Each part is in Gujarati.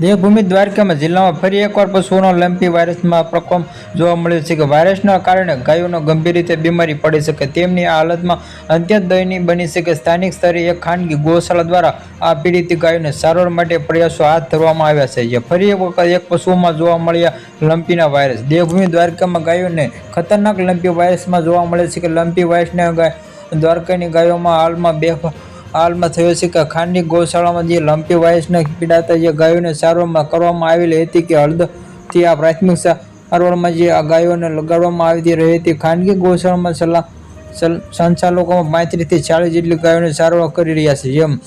દેવભૂમિ દ્વારકામાં જિલ્લામાં ફરી એકવાર પશુઓનો લંપી વાયરસમાં પ્રકોપ જોવા મળ્યો છે કે વાયરસના કારણે ગાયોને ગંભીર રીતે બીમારી પડી શકે તેમની આ હાલતમાં અત્યંત દયનીય બની છે કે સ્થાનિક સ્તરે એક ખાનગી ગૌશાળા દ્વારા આ પીડિત ગાયોને સારવાર માટે પ્રયાસો હાથ ધરવામાં આવ્યા છે જે ફરી એક વખત એક પશુઓમાં જોવા મળ્યા લંપીના વાયરસ દેવભૂમિ દ્વારકામાં ગાયોને ખતરનાક લંપી વાયરસમાં જોવા મળે છે કે લંપી વાયરસને દ્વારકાની ગાયોમાં હાલમાં થયો છે કે ખાનગી ગૌશાળામાં જે લંપી વાયરસને પીડાતા જે ગાયોને સારવારમાં કરવામાં આવેલી હતી કે હળદથી આ પ્રાથમિક સારવારમાં જે આ ગાયોને લગાડવામાં આવતી રહી હતી ખાનગી ગૌશાળામાં સંચાલકોમાં 35 થી 40 જેટલી ગાયોને સારવાર કરી રહ્યા છે જેમ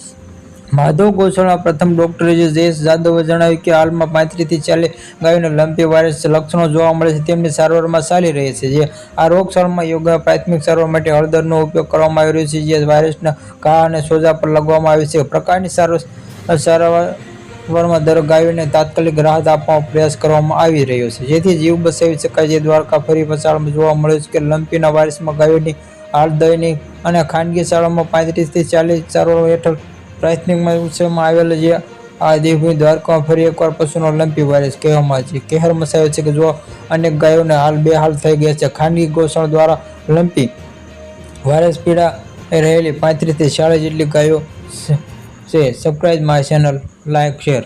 માધવ ગૌશાળા પ્રથમ ડોક્ટર જયેશ જાદવે જણાવ્યું કે હાલમાં 35 થી 40 ગાયોને લંપી વાયરસ લક્ષણો જોવા મળે છે તેમની સારવારમાં ચાલી રહી છે જે આ રોગચાળામાં યોગ્ય પ્રાથમિક સારવાર માટે હળદરનો ઉપયોગ કરવામાં આવી રહ્યો છે જે વાયરસના ઘા અને સોજા પર લગાવવામાં આવે છે પ્રકારની સારવારમાં દર ગાયોને તાત્કાલિક રાહત આપવાનો પ્રયાસ કરવામાં આવી રહ્યો છે જેથી જીવ બચાવી શકાય જે દ્વારકા ફરી પછાડમાં જોવા મળ્યું છે કે લંપીના વાયરસમાં ગાયોની હાલ દયનીય અને ખાનગી શાળામાં 35 થી 40 સારવાર હેઠળ પ્રાથમિકમાં ઉછેરમાં આવેલ જે આ દેવભૂમિ દ્વારકામાં ફરી એકવાર પશુનો લંપી વાયરસ કહેવામાં આવે છે કહેર મચાવ્યો છે કે જો અનેક ગાયોને હાલ બેહાલ થઈ ગયા છે ખાનગી ગૌશાળા દ્વારા લંપી વાયરસ પીડા રહેલી 35 થી 40 જેટલી ગાયો છે subscribe my channel like share